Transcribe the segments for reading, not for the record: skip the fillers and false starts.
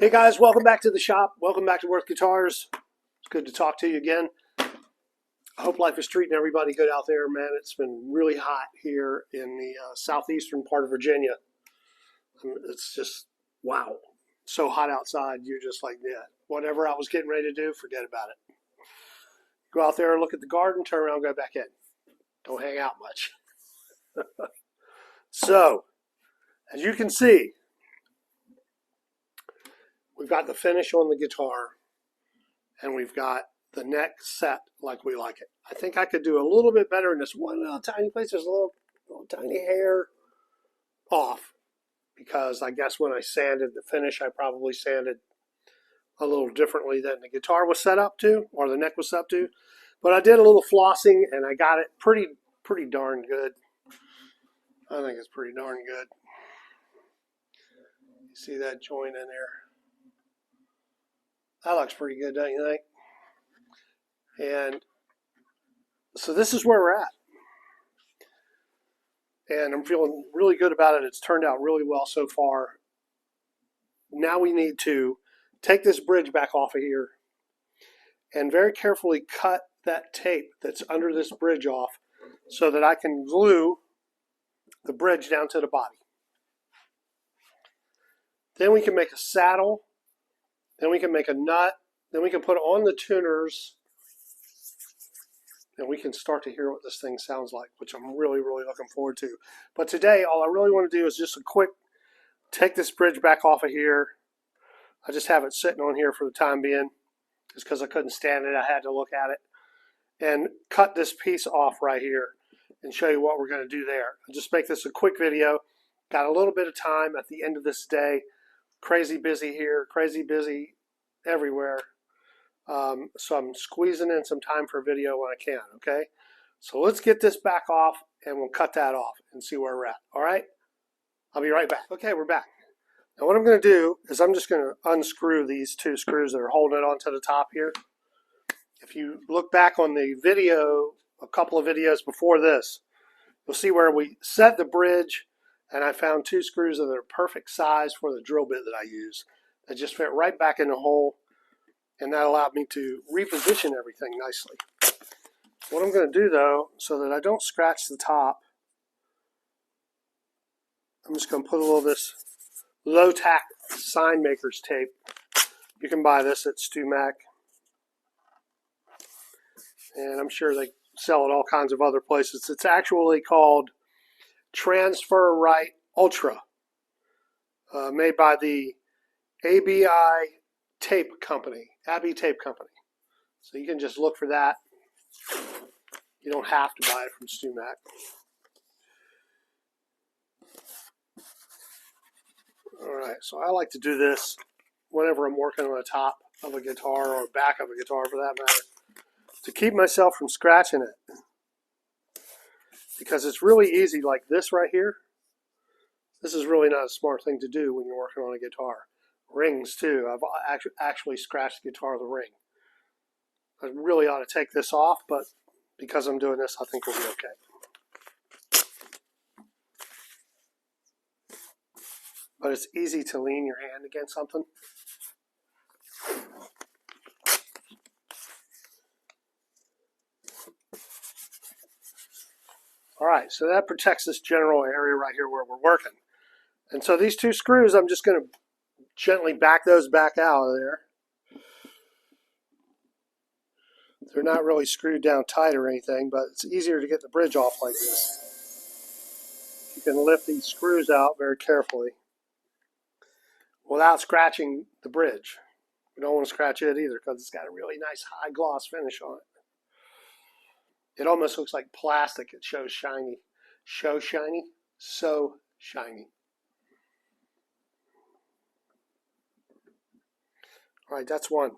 Hey guys, welcome back to the shop. Welcome back to Worth Guitars. It's good to talk to you again. I hope life is treating everybody good out there, man. It's been really hot here in the southeastern part of Virginia. It's just, wow. So hot outside, you're just like, yeah, whatever I was getting ready to do, forget about it. Go out there and look at the garden, turn around, go back in. Don't hang out much. So, as you can see, we've got the finish on the guitar, and we've got the neck set like we like it. I think I could do a little bit better in this one little tiny place. There's a little tiny hair off because I guess when I sanded the finish, I probably sanded a little differently than the guitar was set up to, or the neck was set up to. But I did a little flossing and I got it pretty darn good. I think it's pretty darn good. You see that joint in there? That looks pretty good, don't you think? And so this is where we're at. And I'm feeling really good about it. It's turned out really well so far. Now we need to take this bridge back off of here and very carefully cut that tape that's under this bridge off so that I can glue the bridge down to the body. Then we can make a saddle. Then we can make a nut. Then we can put it on the tuners. And we can start to hear what this thing sounds like, which I'm really looking forward to. But today, all I really want to do is just a quick, take this bridge back off of here. I just have it sitting on here for the time being, just because I couldn't stand it. I had to look at it. And cut this piece off right here and show you what we're going to do there. I'll just make this a quick video. Got a little bit of time at the end of this day. Crazy busy here, crazy busy everywhere. So I'm squeezing in some time for a video when I can, okay? So let's get this back off and we'll cut that off and see where we're at, all right? I'll be right back. Okay, we're back. Now what I'm going to do is I'm just going to unscrew these two screws that are holding it onto the top here. If you look back on the video, a couple of videos before this, you'll see where we set the bridge and I found two screws that are perfect size for the drill bit that I use. That just fit right back in the hole. And that allowed me to reposition everything nicely. What I'm going to do though, so that I don't scratch the top, I'm just going to put a little of this low tack sign maker's tape. You can buy this at StewMac. And I'm sure they sell it all kinds of other places. It's actually called Transfer Right Ultra, made by the ABI Tape Company. Abbey Tape Company. So you can just look for that. You don't have to buy it from StewMac. Alright, so I like to do this whenever I'm working on the top of a guitar or back of a guitar for that matter, to keep myself from scratching it. Because it's really easy, like this right here. This is really not a smart thing to do when you're working on a guitar. Rings too. I've actually scratched the guitar with a ring. I really ought to take this off, but because I'm doing this, I think we'll be okay. But it's easy to lean your hand against something. Alright, so that protects this general area right here where we're working. And so these two screws, I'm just going to gently back those back out of there. They're not really screwed down tight or anything, but it's easier to get the bridge off like this. You can lift these screws out very carefully without scratching the bridge. You don't want to scratch it either because it's got a really nice high gloss finish on it. It almost looks like plastic. It shows shiny. So shiny. All right, that's one.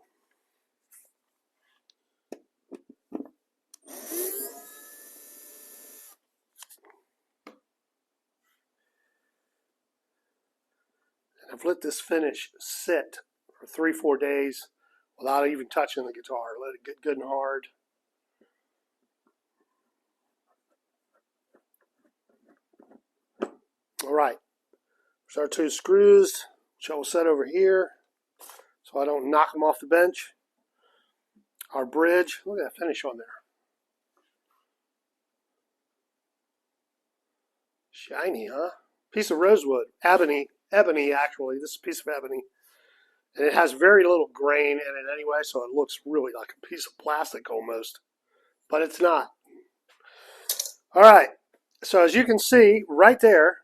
I've let this finish sit for 3-4 days without even touching the guitar. Let it get good and hard. All right, there's our two screws, which I will set over here. so I don't knock them off the bench. Our bridge, look at that finish on there. Shiny, huh? Piece of rosewood, ebony actually. This is a piece of ebony. And it has very little grain in it anyway, so it looks really like a piece of plastic almost. But it's not. All right, so as you can see right there,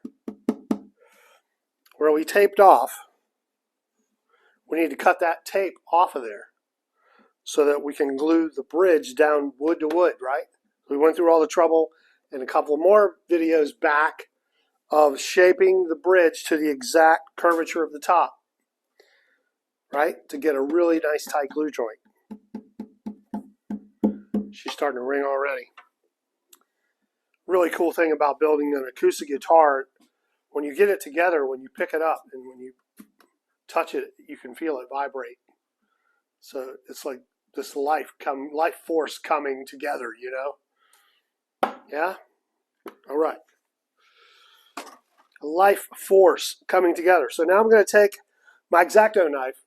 where we taped off, we need to cut that tape off of there so that we can glue the bridge down wood to wood, right? We went through all the trouble in a couple more videos back of shaping the bridge to the exact curvature of the top, right? To get a really nice tight glue joint. She's starting to ring already. Really cool thing about building an acoustic guitar, when you get it together, when you pick it up and when you touch it, you can feel it vibrate. So it's like this life force coming together, you know? Yeah? All right. A life force coming together. So now I'm going to take my X-Acto knife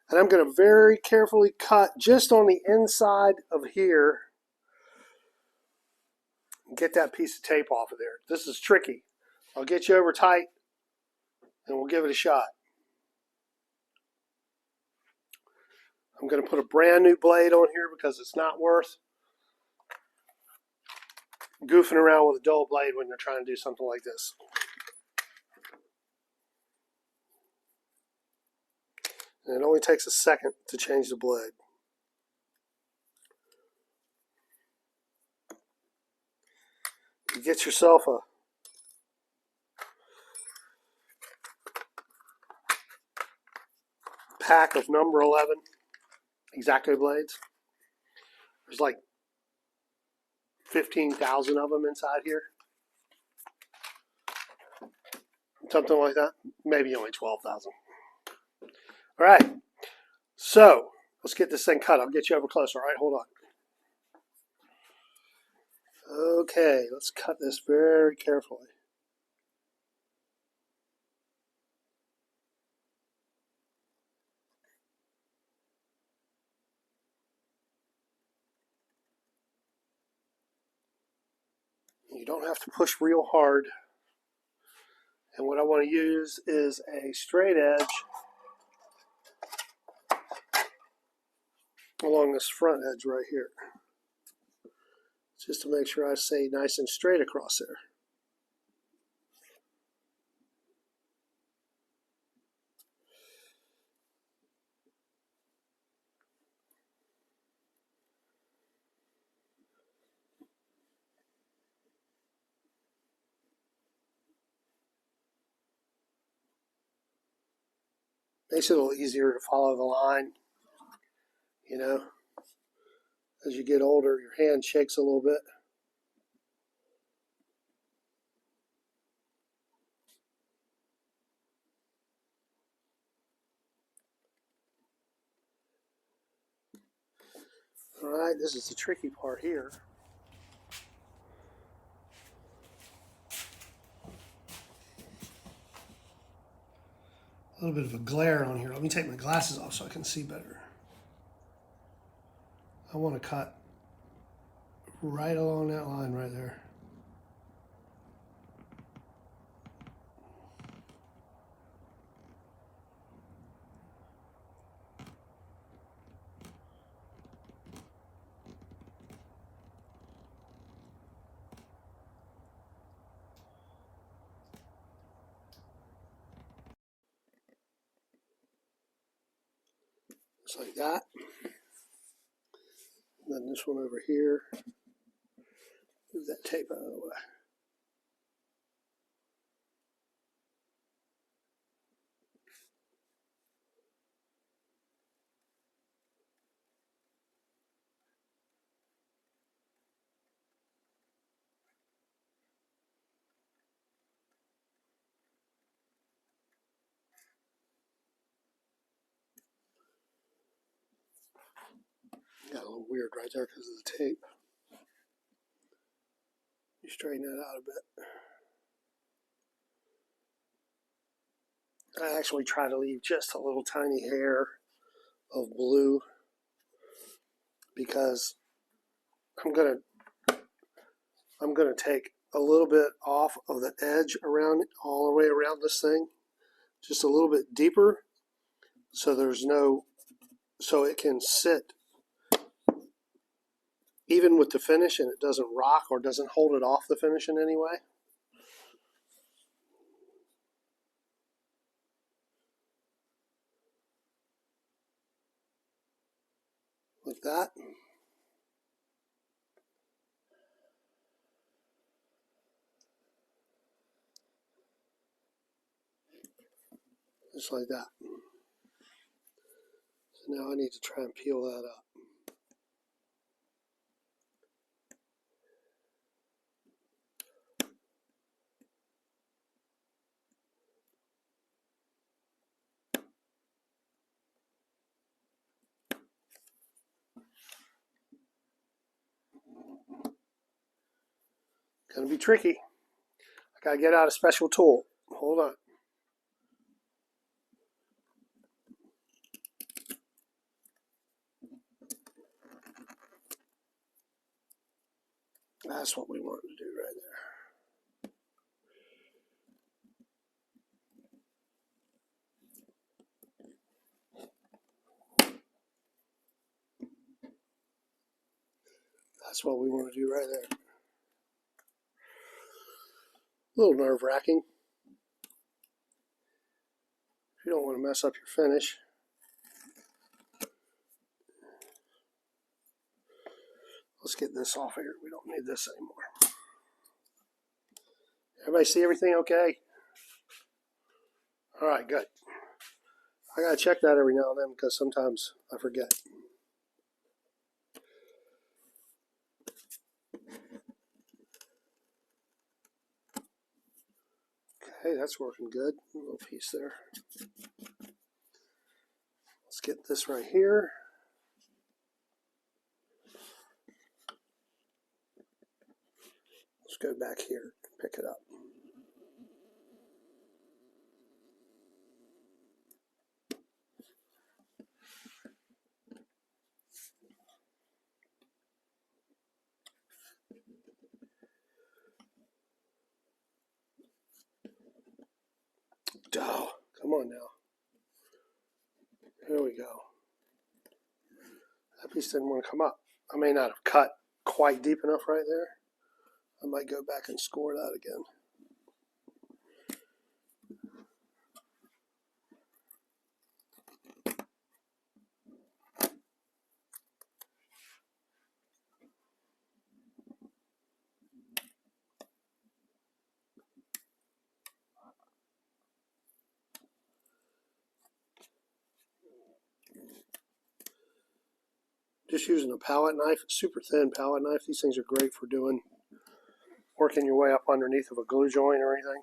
and I'm going to very carefully cut just on the inside of here and get that piece of tape off of there. This is tricky. I'll get you over tight and we'll give it a shot. I'm going to put a brand new blade on here because it's not worth goofing around with a dull blade when you're trying to do something like this. And it only takes a second to change the blade. You get yourself a pack of number 11 X-Acto blades. There's like 15,000 of them inside here. Something like that. Maybe only 12,000. All right. So let's get this thing cut. I'll get you over close. All right, hold on. Okay, let's cut this very carefully. You don't have to push real hard. And what I want to use is a straight edge along this front edge right here. Just to make sure I stay nice and straight across there. Makes it a little easier to follow the line, you know. As you get older, your hand shakes a little bit. All right, this is the tricky part here. A little bit of a glare on here. Let me take my glasses off so I can see better. I want to cut right along that line right there. Just like that. And then this one over here. Move that tape out of the way. Got a little weird right there because of the tape. You straighten that out a bit. I actually try to leave just a little tiny hair of blue because I'm gonna take a little bit off of the edge around all the way around this thing, just a little bit deeper, so it can sit even with the finish and it doesn't rock or doesn't hold it off the finish in any way. Like that. Just like that. So now I need to try and peel that up. Gonna be tricky. I gotta get out a special tool. Hold on. That's what we want to do right there. That's what we want to do right there. A little nerve-wracking. You don't want to mess up your finish. Let's get this off here. We don't need this anymore. Everybody see everything okay? All right, good. I gotta check that every now and then because sometimes I forget. Okay, that's working good. A little piece there. Let's get this right here. Let's go back here and pick it up. Oh, come on now. Here we go. That piece didn't want to come up. I may not have cut quite deep enough right there. I might go back and score that again. Just using a palette knife, a super thin palette knife. These things are great for working your way up underneath of a glue joint or anything.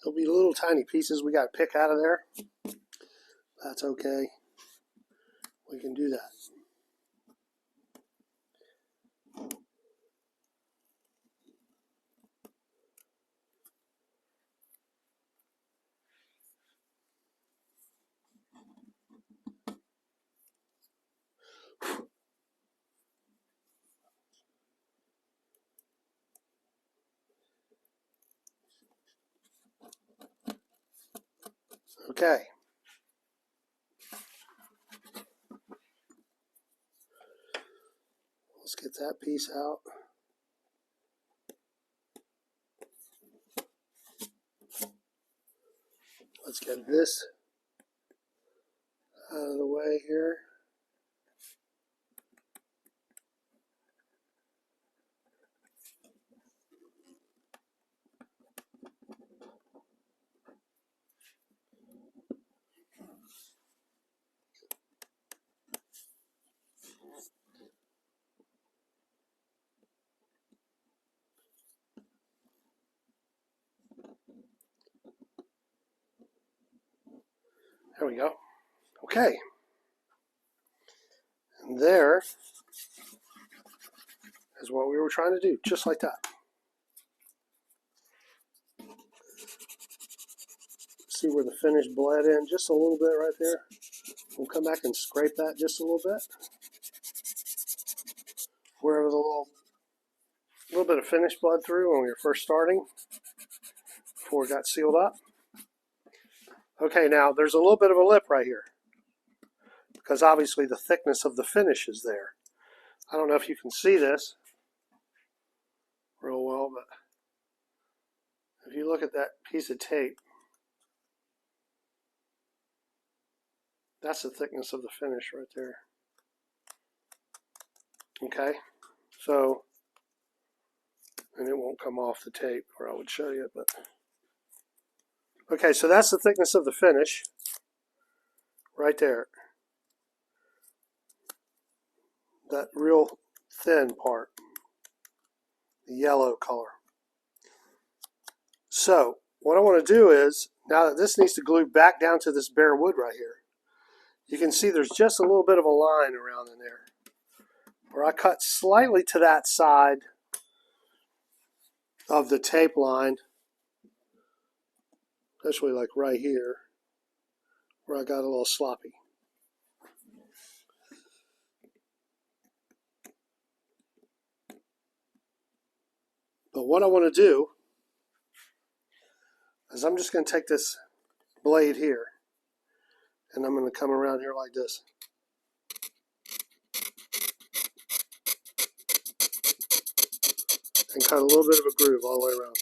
There'll be little tiny pieces we got to pick out of there. That's okay. We can do that. Okay. Let's get that piece out. Let's get this out of the way here. There we go. Okay. And there is what we were trying to do, just like that. See where the finish bled in just a little bit right there. We'll come back and scrape that just a little bit. Wherever the little bit of finish bled through when we were first starting, before it got sealed up. Okay, now there's a little bit of a lip right here, because obviously the thickness of the finish is there. I don't know if you can see this real well, but if you look at that piece of tape, that's the thickness of the finish right there. Okay, so, and it won't come off the tape, or I would show you, but okay, so that's the thickness of the finish right there. That real thin part, the yellow color. So what I want to do is, now that this needs to glue back down to this bare wood right here, you can see there's just a little bit of a line around in there where I cut slightly to that side of the tape line, especially like right here where I got a little sloppy. But what I want to do is I'm just going to take this blade here and I'm going to come around here like this. And cut a little bit of a groove all the way around.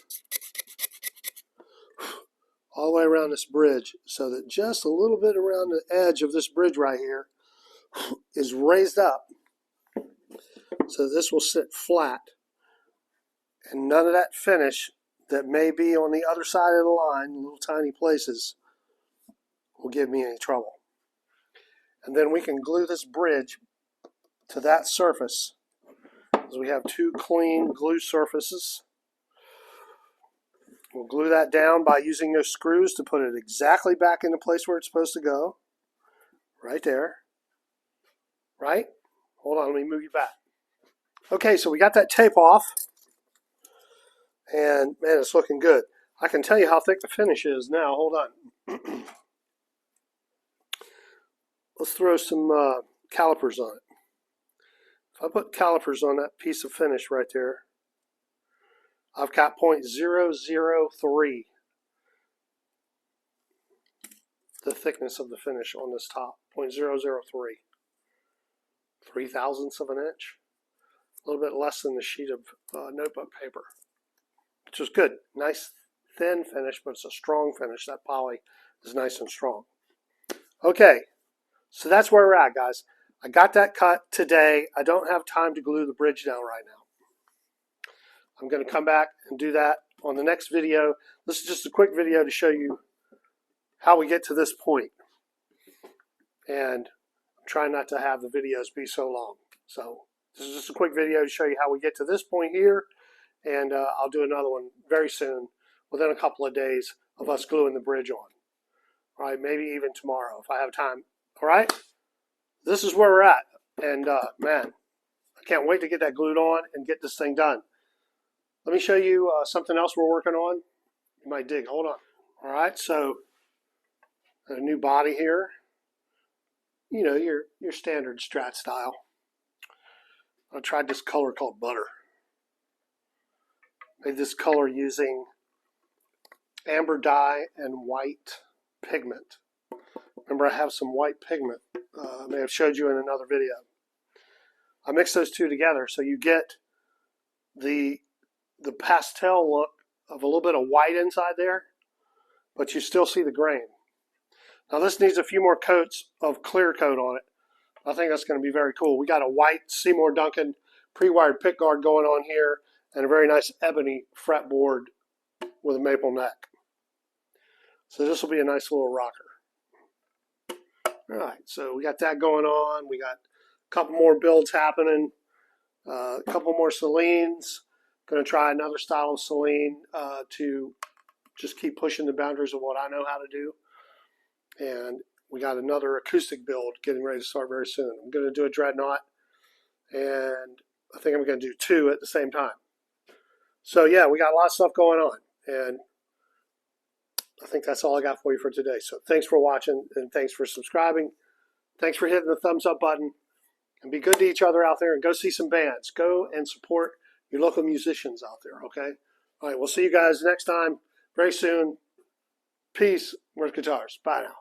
All the way around this bridge, so that just a little bit around the edge of this bridge right here is raised up. So this will sit flat. And none of that finish that may be on the other side of the line, little tiny places, will give me any trouble. And then we can glue this bridge to that surface, because we have two clean glue surfaces. We'll glue that down by using those screws to put it exactly back in the place where it's supposed to go. Right there. Right? Hold on, let me move you back. Okay, so we got that tape off. And man, it's looking good. I can tell you how thick the finish is now. Hold on. Let's throw some calipers on it. If I put calipers on that piece of finish right there, I've got 0.003, the thickness of the finish on this top. 0.003. 0.003 of an inch. A little bit less than the sheet of notebook paper. Which is good. Nice thin finish, but it's a strong finish. That poly is nice and strong. Okay, so that's where we're at, guys. I got that cut today. I don't have time to glue the bridge down right now. I'm going to come back and do that on the next video. This is just a quick video to show you how we get to this point. And I'm trying not to have the videos be so long. So this is just a quick video to show you how we get to this point here. And I'll do another one very soon, within a couple of days, of us gluing the bridge on. All right, maybe even tomorrow if I have time. All right, this is where we're at. And man, I can't wait to get that glued on and get this thing done. Let me show you something else we're working on. You might dig. Hold on. All right, so a new body here. You know, your standard Strat style. I tried this color called Butter. Made this color using amber dye and white pigment. Remember, I have some white pigment. I may have showed you in another video. I mix those two together so you get the pastel look of a little bit of white inside there, but you still see the grain. Now this needs a few more coats of clear coat on it. I think that's going to be very cool. We got a white Seymour Duncan pre-wired pickguard going on here and a very nice ebony fretboard with a maple neck. So this will be a nice little rocker. All right, so we got that going on. We got a couple more builds happening, a couple more Salines. Going to try another style of Saline to just keep pushing the boundaries of what I know how to do. And we got another acoustic build getting ready to start very soon. I'm going to do a Dreadnought, and I think I'm going to do 2 at the same time. So yeah, we got a lot of stuff going on, and I think that's all I got for you for today. So thanks for watching, and thanks for subscribing. Thanks for hitting the thumbs up button, and be good to each other out there, and go see some bands. Go and support your local musicians out there, okay? All right, we'll see you guys next time, very soon. Peace. Worth Guitars. Bye now.